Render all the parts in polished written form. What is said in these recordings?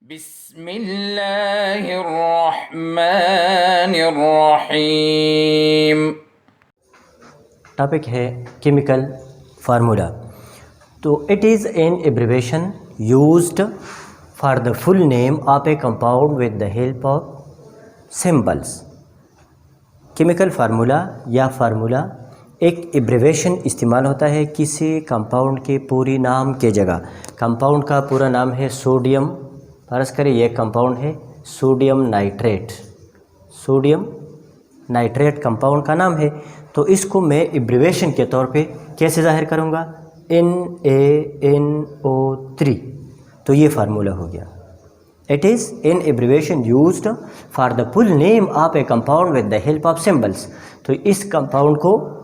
बिस्मिल्लाहिर्रहमानिर्रहीम। टॉपिक है chemical formula. तो it is an abbreviation used for the full name of A compound with the help of symbols. Chemical formula या formula एक abbreviation इस्तेमाल होता है किसी कंपाउंड के पूरी नाम के जगह। कंपाउंड का पूरा नाम है सोडियम, फर्ज करें यह कंपाउंड है sodium nitrate. Sodium nitrate compound का नाम है, तो इसको मैं एब्रिवेशन के तौर पे कैसे ज़ाहिर करूँगा? NaNO3। तो ये फार्मूला हो गया। It is an abbreviation used for the full name of A compound with the help of symbols. तो इस कंपाउंड को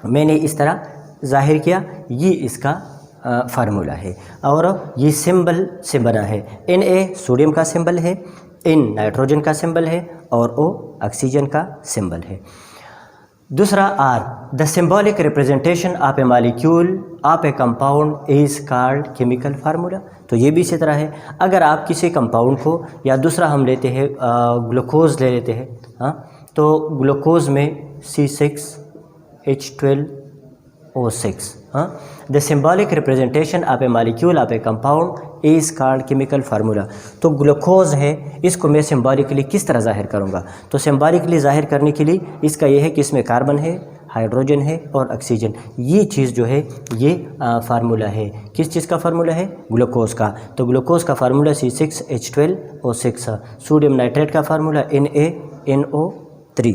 मैंने इस तरह ज़ाहिर किया, ये इसका फार्मूला है और ये सिंबल से बना है। Na सोडियम का सिंबल है, N नाइट्रोजन का सिंबल है और O ऑक्सीजन का सिंबल है। दूसरा R, the symbolic representation of A molecule of A compound is called chemical formula. तो ये भी इसी तरह है। अगर आप किसी कंपाउंड को, या दूसरा हम लेते हैं ग्लूकोज ले लेते हैं, हाँ, तो ग्लूकोज में C6H12O6, हाँ, the symbolic representation of A molecule of A compound is called chemical formula. तो ग्लूकोज है, इसको मैं सिंबॉलिकली किस तरह ज़ाहिर करूँगा? तो सिंबॉलिकली ज़ाहिर करने के लिए इसका यह है कि इसमें कार्बन है, हाइड्रोजन है और ऑक्सीजन। ये चीज़ जो है ये फार्मूला है। किस चीज़ का फार्मूला है? ग्लूकोज का। तो ग्लूकोज का फार्मूला C6H12O6। सोडियम नाइट्रेट का फार्मूला NaNO3।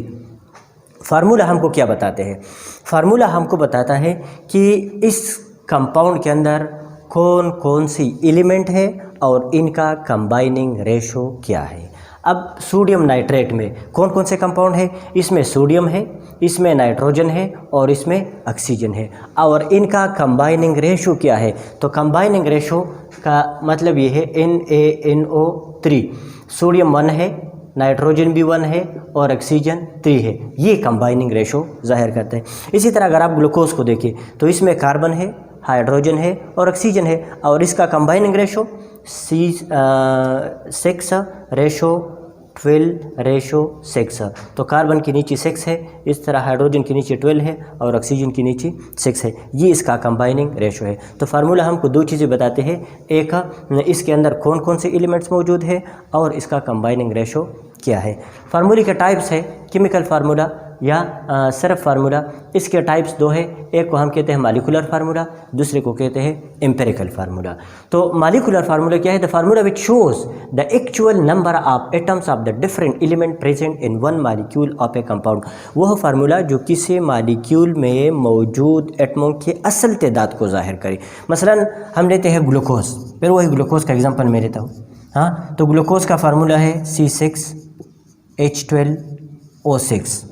फार्मूला हमको क्या बताते हैं? फार्मूला हमको बताता है कि इस कंपाउंड के अंदर कौन कौन सी एलिमेंट है और इनका कंबाइनिंग रेशो क्या है। अब सोडियम नाइट्रेट में कौन कौन से कंपाउंड है? इसमें सोडियम है, इसमें नाइट्रोजन है और इसमें ऑक्सीजन है, और इनका कंबाइनिंग रेशो क्या है? तो कंबाइनिंग रेशो का मतलब ये है NaNO3। सोडियम 1 है, नाइट्रोजन भी 1 है और ऑक्सीजन 3 है। ये कंबाइनिंग रेशो जाहिर करते हैं। इसी तरह अगर आप ग्लूकोज को देखें तो इसमें कार्बन है, हाइड्रोजन है और ऑक्सीजन है, और इसका कंबाइनिंग रेशो C6:12:6। तो कार्बन के नीचे 6 है, इस तरह हाइड्रोजन के नीचे 12 है और ऑक्सीजन के नीचे 6 है। ये इसका कंबाइनिंग रेशो है। तो फार्मूला हमको दो चीज़ें बताते हैं, एक इसके अंदर कौन कौन से एलिमेंट्स मौजूद है और इसका कंबाइनिंग रेशो क्या है। फार्मूले के टाइप्स है केमिकल फार्मूला या सिर्फ फार्मूला। इसके टाइप्स दो है, एक को हम कहते हैं मॉलिक्यूलर फार्मूला, दूसरे को कहते हैं एम्पिरिकल फार्मूला। तो मॉलिक्यूलर फार्मूला क्या है? The formula which shows the actual number of atoms of the different element present in one molecule of A compound. वह फार्मूला जो किसी मॉलिक्यूल में मौजूद एटमों की असल तादाद को जाहिर करे। मसलन हम लेते हैं ग्लूकोज, फिर वही ग्लूकोज का एग्जाम्पल मैं लेता हूँ, हाँ। तो ग्लूकोज का फार्मूला है C6H12O6।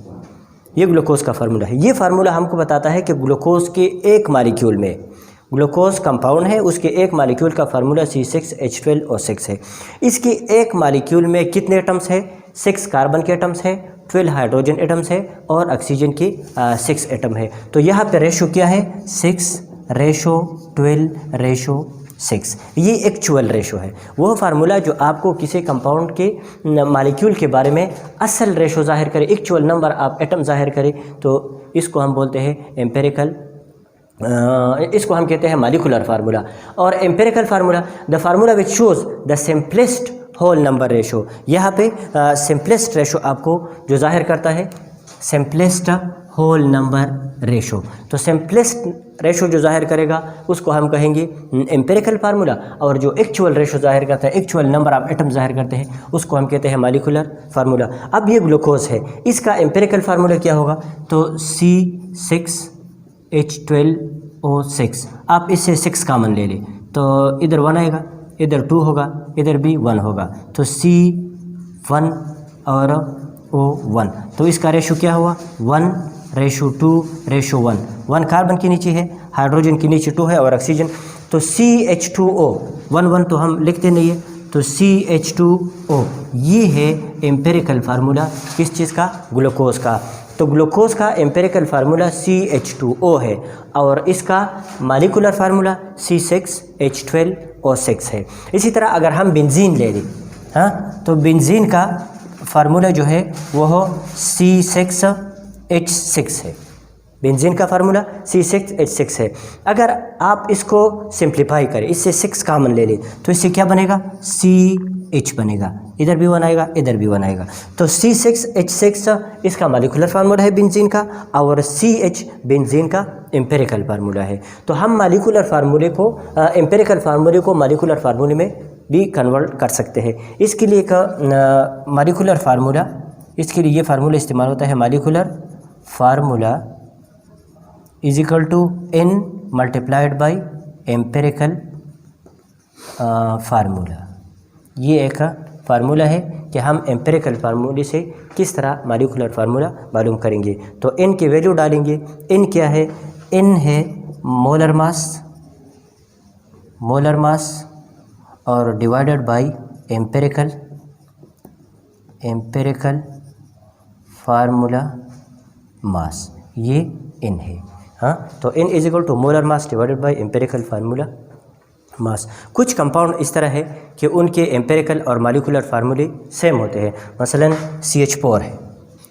ये ग्लूकोज का फार्मूला है। ये फार्मूला हमको बताता है कि ग्लूकोज के एक मॉलिक्यूल में, ग्लूकोज कंपाउंड है, उसके एक मॉलिक्यूल का फार्मूला C6H12O6 है। इसके एक मॉलिक्यूल में कितने एटम्स है? 6 कार्बन के एटम्स है, 12 हाइड्रोजन एटम्स है और ऑक्सीजन की 6 एटम है। तो यहाँ पे रेशो क्या है? 6:12:6। ये एक्चुअल रेशो है। वह फार्मूला जो आपको किसी कंपाउंड के मॉलिक्यूल के बारे में असल रेशो जाहिर करे, एक्चुअल नंबर ऑफ एटम जाहिर करे, तो इसको हम बोलते हैं एम्पिरिकल, इसको हम कहते हैं मॉलिक्यूलर फार्मूला। और empirical formula, the formula which shows the simplest whole number ratio. यहाँ पे सिंपलेस्ट रेशो आपको जो जाहिर करता है सिंपलेस्ट होल नंबर रेशो। तो सिंपलेस्ट रेशो जो जाहिर करेगा उसको हम कहेंगे एम्पिरिकल फार्मूला, और जो एक्चुअल रेशो जाहिर करता है, एक्चुअल नंबर ऑफ एटम जाहिर करते हैं, उसको हम कहते हैं मॉलिक्यूलर फार्मूला। अब ये ग्लूकोज है, इसका एम्पिरिकल फार्मूला क्या होगा? तो C6H12O6। आप इससे 6 कॉमन ले लें तो इधर 1 आएगा, इधर 2 होगा, इधर भी 1 होगा, तो C1 और O1। तो इसका रेशो क्या हुआ? 1:2:1। 1 कार्बन के नीचे है, हाइड्रोजन के नीचे 2 है और ऑक्सीजन। तो CH2O 1 तो हम लिखते नहीं है, तो CH2O ये है एम्पिरिकल फार्मूला किस चीज़ का? ग्लूकोज का। तो ग्लूकोज का एम्पिरिकल फार्मूला CH2O है और इसका मॉलिक्यूलर फार्मूला C6H12 O6 है। इसी तरह अगर हम बेंजीन ले लें, हाँ, तो बेंजीन का फार्मूला जो है वो C6H6 है। बेंजीन का फार्मूला C6H6 है। अगर आप इसको सिंप्लीफाई करें, इससे 6 कामन ले लें, तो इससे क्या बनेगा, CH बनेगा, इधर भी 1 आएगा, इधर भी 1 आएगा। तो C6H6 इसका मॉलिक्यूलर फार्मूला है बेंजीन का, और CH बेंजीन का एम्पिरिकल फार्मूला है। तो हम मॉलिक्यूलर फार्मूले को एम्पिरिकल फार्मूले को मॉलिक्यूलर फार्मूले में भी कन्वर्ट कर सकते हैं। इसके लिए एक मॉलिक्यूलर फार्मूला, इसके लिए ये फार्मूला इस्तेमाल होता है, molecular formula is equal to N multiplied by empirical formula. ये एक फार्मूला है कि हम एम्पिरिकल फार्मूले से किस तरह मॉलिक्यूलर फार्मूला मालूम करेंगे। तो N की वैल्यू डालेंगे। N क्या है, N है मोलर मास और divided by empirical formula mass, ये N है। हाँ, तो N is equal to molar mass divided by empirical formula mass. कुछ कंपाउंड इस तरह है कि उनके एम्पिरिकल और मॉलिक्यूलर फार्मूले सेम होते हैं। मसलन CH4 है,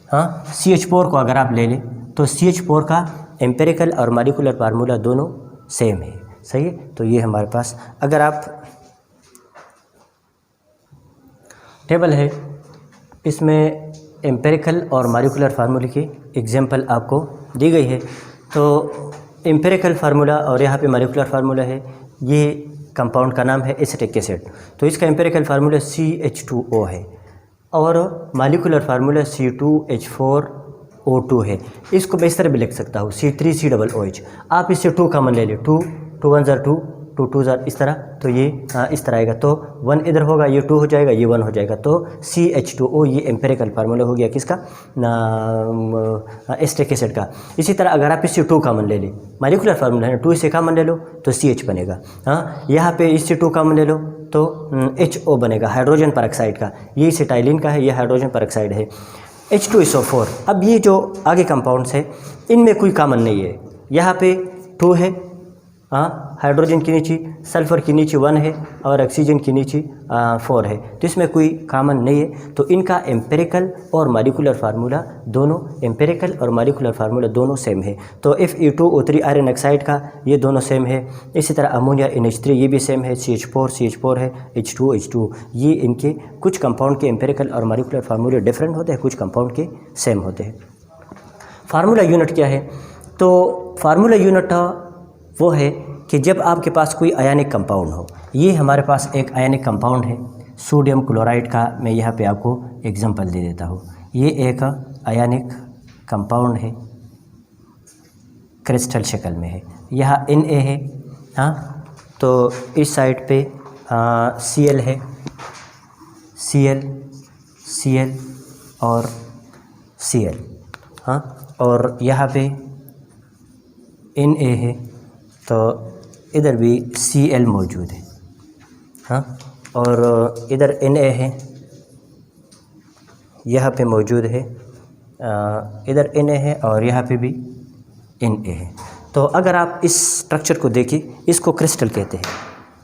हाँ, CH4 को अगर आप ले लें तो CH4 का एम्पिरिकल और मॉलिक्यूलर फार्मूला दोनों सेम है। सही है। तो ये हमारे पास, अगर आप टेबल है, इसमें एम्पिरिकल और मॉलिक्यूलर फार्मूले की एग्जांपल आपको दी गई है। तो एम्पिरिकल फार्मूला और यहाँ पे मॉलिक्यूलर फार्मूला है। ये कंपाउंड का नाम है एसिटिक एसिड, तो इसका एम्पिरिकल फार्मूला CH2O है और मॉलिक्यूलर फार्मूला C2H4O2 है। इसको मैं इस तरह भी लिख सकता हूँ C3COOH। आप इससे 2 कॉमन ले लें, 2 1 ज़र 2, 2 2 ज़र इस तरह, तो ये इस तरह आएगा। तो 1 इधर होगा, ये 2 हो जाएगा, ये 1 हो जाएगा। तो CH2O ये एम्पिरिकल फार्मूला हो गया किसका, एसिटिक एसिड का। इसी तरह अगर आप इससे 2 कॉमन ले लें, मॉलिक्यूलर फार्मूला है ना, 2 इसे कॉमन ले लो तो CH बनेगा। हाँ, यहाँ पे इससे 2 कॉमन ले लो तो HO बनेगा, हाइड्रोजन परऑक्साइड का। ये एसिटाइलिन का है, ये हाइड्रोजन परऑक्साइड है। H2SO4। अब ये जो आगे कंपाउंड्स है, इनमें कोई कॉमन नहीं है। यहाँ पे 2 है, हाँ, हाइड्रोजन के नीचे, सल्फ़र के नीचे 1 है और ऑक्सीजन के नीचे 4 है, तो इसमें कोई कॉमन नहीं है। तो इनका एम्पिरिकल और मॉलिक्यूलर फार्मूला दोनों, एम्पिरिकल और मॉलिक्यूलर फार्मूला दोनों सेम है। तो Fe2O3 आयरन ऑक्साइड का ये दोनों सेम है। इसी तरह अमोनिया NH3 ये भी सेम है, CH4 है, H2 ये इनके कुछ कंपाउंड के एम्पिरिकल और मॉलिक्यूलर फार्मूले डिफरेंट होते हैं, कुछ कंपाउंड के सेम होते हैं। फार्मूला यूनिट क्या है, तो फार्मूला यूनिट वो है कि जब आपके पास कोई आयनिक कंपाउंड हो। ये हमारे पास एक आयनिक कंपाउंड है सोडियम क्लोराइड का, मैं यहाँ पे आपको एग्जांपल दे देता हूँ। ये एक आयनिक कंपाउंड है, क्रिस्टल शक्ल में है, यहाँ Na है, हाँ, तो इस साइड पे Cl है, Cl और Cl, हाँ, और यहाँ पे Na है, तो इधर भी Cl मौजूद है, हाँ, और इधर Na है, यहाँ पे मौजूद है, इधर Na है और यहाँ पे भी Na है। तो अगर आप इस स्ट्रक्चर को देखिए, इसको क्रिस्टल कहते हैं।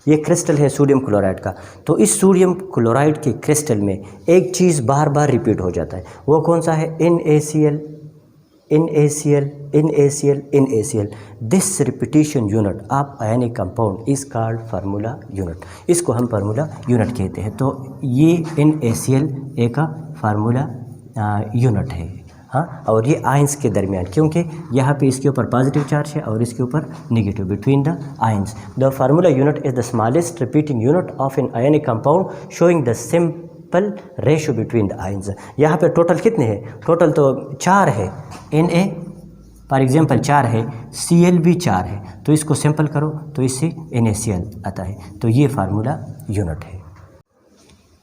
ये क्रिस्टल है सोडियम क्लोराइड का। तो इस सोडियम क्लोराइड के क्रिस्टल में एक चीज़ बार बार रिपीट हो जाता है, वो कौन सा है, NaCl। This repetition unit of ionic compound is called formula unit. इसको हम फार्मूला यूनिट कहते हैं। तो ये NaCl एक फार्मूला यूनिट है, हाँ, और ये आयंस के दरमियान, क्योंकि यहाँ पे इसके ऊपर पॉजिटिव चार्ज है और इसके ऊपर negative, between the ions. The formula unit is the smallest repeating unit of an ionic compound showing the simple ratio between the ions. यहाँ पे टोटल कितने हैं, टोटल तो 4 है। Na फॉर एग्जांपल 4 है, Cl भी 4 है, तो इसको सिंपल करो तो इससे NaCl आता है। तो ये फार्मूला यूनिट है।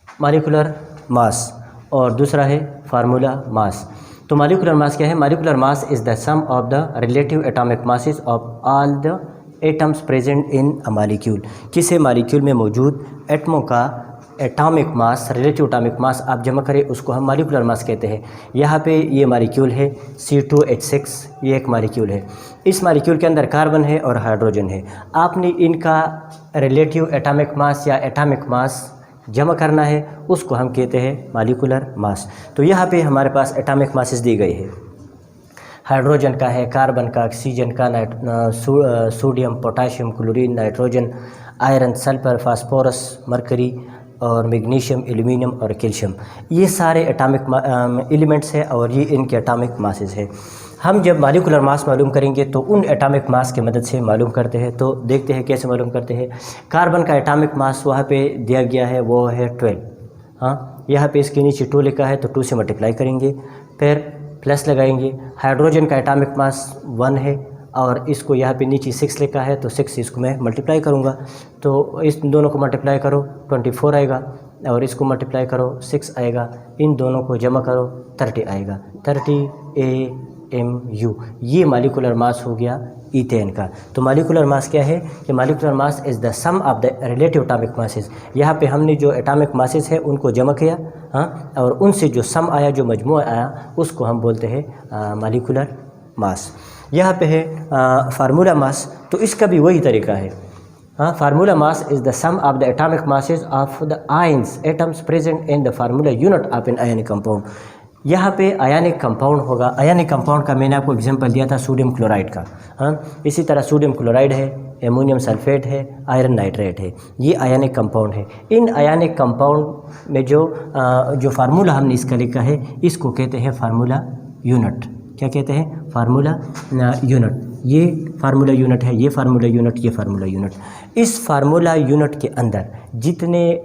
मॉलिक्यूलर मास और दूसरा है फार्मूला मास। तो मॉलिक्यूलर मास क्या है, molecular mass is the sum of the relative atomic masses of all the atoms present in a molecule. किसी मॉलिक्यूल में मौजूद एटमों का atomic mass, relative atomic mass आप जमा करें उसको हम मॉलिक्यूलर मास कहते हैं। यहाँ पे ये मॉलिक्यूल है C2H6, ये एक मॉलिक्यूल है। इस मॉलिक्यूल के अंदर कार्बन है और हाइड्रोजन है। आपने इनका रिलेटिव एटॉमिक मास या एटॉमिक मास जमा करना है, उसको हम कहते हैं मॉलिक्यूलर मास। तो यहाँ पे हमारे पास एटॉमिक मासेस दी गई है। हाइड्रोजन का है, कार्बन का, ऑक्सीजन का, sodium, potassium, chlorine, nitrogen, iron, sulphur, phosphorus, mercury और मैग्नीशियम, एल्यूमिनियम और कैल्शियम। ये सारे एटॉमिक एलिमेंट्स हैं और ये इनके एटॉमिक मासेस है। हम जब मॉलिक्यूलर मास मालूम करेंगे तो उन एटॉमिक मास की मदद से मालूम करते हैं। तो देखते हैं कैसे मालूम करते हैं। कार्बन का एटॉमिक मास वहाँ पे दिया गया है, वो है 12। हाँ, यहाँ पे इसके नीचे 2 लिखा है तो 2 से मल्टीप्लाई करेंगे, फिर प्लस लगाएंगे। हाइड्रोजन का एटॉमिक मास 1 है और इसको यहाँ पे नीचे 6 लिखा है तो 6 से इसको मैं मल्टीप्लाई करूँगा, तो इस दोनों को मल्टीप्लाई करो 24 आएगा और इसको मल्टीप्लाई करो 6 आएगा। इन दोनों को जमा करो 30 आएगा, 30 AMU। ये मॉलिक्यूलर मास हो गया ईथेन का। तो मॉलिक्यूलर मास क्या है कि molecular mass is the sum of the relative atomic masses. यहाँ पे हमने जो एटॉमिक मासेस है उनको जमा किया, हाँ, और उनसे जो सम आया, जो मजमूआ आया, उसको हम बोलते हैं मॉलिक्यूलर मास। यहाँ पे है फार्मूला मास, तो इसका भी वही तरीका है। हाँ, formula mass is the sum of the atomic masses of the ions atoms present in the formula unit of an ionic compound. यहाँ पे आयनिक कंपाउंड होगा। आयनिक कंपाउंड का मैंने आपको एग्जांपल दिया था सोडियम क्लोराइड का। हाँ, इसी तरह सोडियम क्लोराइड है, एमोनियम सल्फेट है, आयरन नाइट्रेट है, ये आयनिक कंपाउंड है। इन आयनिक कंपाउंड में जो फार्मूला हमने इसका लिखा है, इसको कहते हैं फार्मूला यूनिट। क्या कहते हैं? Formula unit. ये फार्मूला यूनिट है, ये फार्मूला यूनिट, ये फार्मूला यूनिट। इस फार्मूला यूनिट के अंदर जितने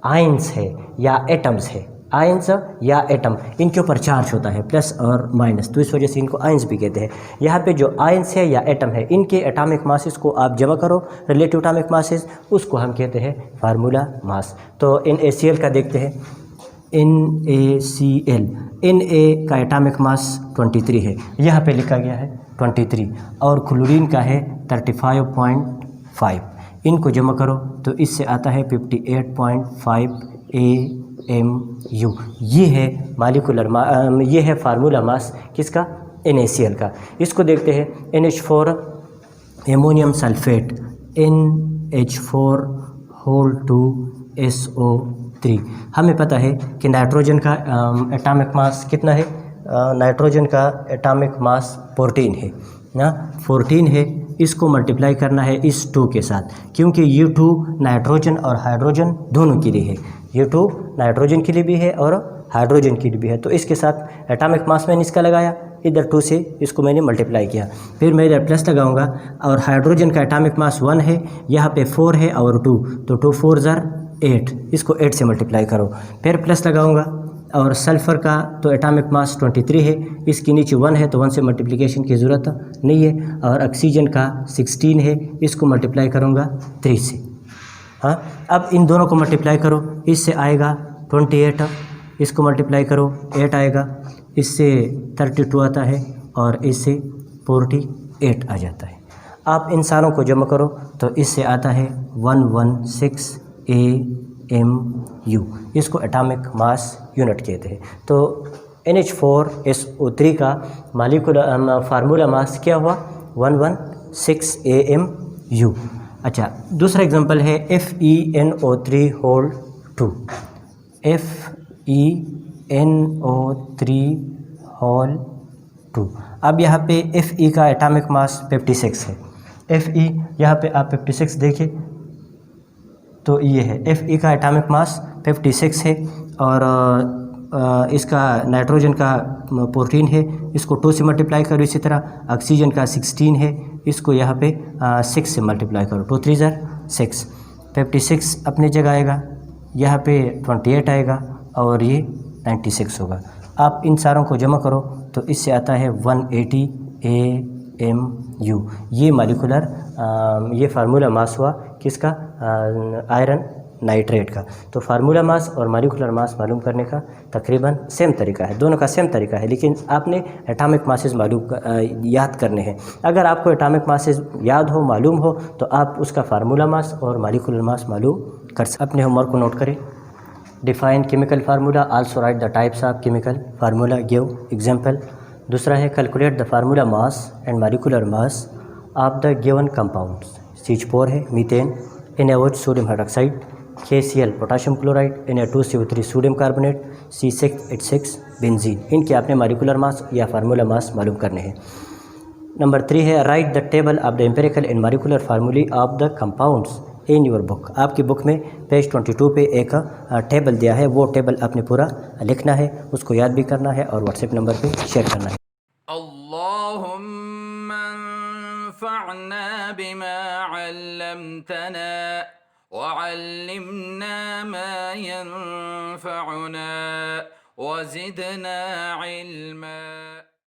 आयंस है या एटम्स है, आयंस या एटम, इनके ऊपर चार्ज होता है प्लस और माइनस, तो इस वजह से इनको आयंस भी कहते हैं। यहाँ पे जो आयंस है या एटम है, इनके एटॉमिक मासेस को आप जमा करो, रिलेटिव एटॉमिक मासेस, उसको हम कहते हैं फार्मूला मास। तो NaCl का देखते हैं। NaCl, Na का एटॉमिक मास 23 है, यहाँ पे लिखा गया है 23, और क्लोरीन का है 35.5। इनको जमा करो तो इससे आता है 58.5 AMU। ये है ये है फार्मूला मास किसका? NaCl का। इसको देखते हैं। NH4 ammonium sulphate, NH4 whole 2 SO3। हमें पता है कि नाइट्रोजन का एटॉमिक मास कितना है? नाइट्रोजन का एटॉमिक मास 14 है ना, 14 है। इसको मल्टीप्लाई करना है इस 2 के साथ, क्योंकि ये 2 नाइट्रोजन और हाइड्रोजन दोनों के लिए है। ये 2 नाइट्रोजन के लिए भी है और हाइड्रोजन के लिए भी है। तो इसके साथ एटॉमिक मास मैंने इसका लगाया, इधर 2 से इसको मैंने मल्टीप्लाई किया, फिर मैं इधर प्लस लगाऊंगा। और हाइड्रोजन का एटॉमिक मास 1 है, यहाँ पे 4 है और 2, तो 2 4 ज़र 8, इसको 8 से मल्टीप्लाई करो, फिर प्लस लगाऊंगा। और सल्फ़र का तो एटॉमिक मास 23 है, इसके नीचे 1 है तो 1 से मल्टीप्लिकेशन की ज़रूरत नहीं है। और ऑक्सीजन का 16 है, इसको मल्टीप्लाई करूँगा 3 से। हाँ, अब इन दोनों को मल्टीप्लाई करो, इससे आएगा 28, इसको मल्टीप्लाई करो 8 आएगा, इससे 32 आता है और इससे 48 आ जाता है। आप इन सारों को जमा करो तो इससे आता है 116 AMU। इसको एटॉमिक मास यूनिट कहते हैं। तो NH4SO3 का मॉलिक्यूलर फार्मूला मास क्या हुआ? 116 AMU। अच्छा, दूसरा एग्जांपल है FeNO3 होल 2। FeNO3 whole 2। अब यहाँ पे Fe का एटॉमिक मास 56 है। Fe यहाँ पे आप 56 देखिए तो ये है Fe का एटॉमिक मास 56 है और इसका नाइट्रोजन का 14 है, इसको 2 से मल्टीप्लाई करो। इसी तरह ऑक्सीजन का 16 है, इसको यहाँ पे 6 से मल्टीप्लाई करो, 2 3 ज़र 6, 56 अपनी जगह आएगा, यहाँ पे 28 आएगा और ये 96 होगा। आप इन सारों को जमा करो तो इससे आता है 180 AMU। ये मॉलिक्यूलर ये फार्मूला मास हुआ किसका? आयरन नाइट्रेट का। तो फार्मूला मास और मॉलिक्यूलर मास मालूम करने का तकरीबन सेम तरीका है, दोनों का सेम तरीका है, लेकिन आपने एटॉमिक मासेस याद करने हैं। अगर आपको एटॉमिक मासेस याद हो, मालूम हो, तो आप उसका फार्मूला मास और मॉलिक्यूलर मास मालूम कर सकते। अपने होमवर्क को नोट करें। Define chemical formula, also right the types of chemical formula, give example. दूसरा है calculate the formula mass and molecular mass of the given compounds. CH4 है methane, NaOH sodium hydroxide, KCl potassium chloride, Na2CO3 sodium carbonate, C6H6 benzene. इनके आपने molecular mass या formula mass मालूम करने हैं। Number 3 है write the table of the empirical and molecular formulae of the compounds in your book. आपकी book में page 22 पे एक टेबल दिया है, वो टेबल आपने पूरा लिखना है, उसको याद भी करना है और व्हाट्सएप नंबर पे शेयर करना है। अल्लाहुम्मा अंफ़अना बिमा अल्लमतना वअल्लिमना मा यंफ़अना वज़िदना इल्मा।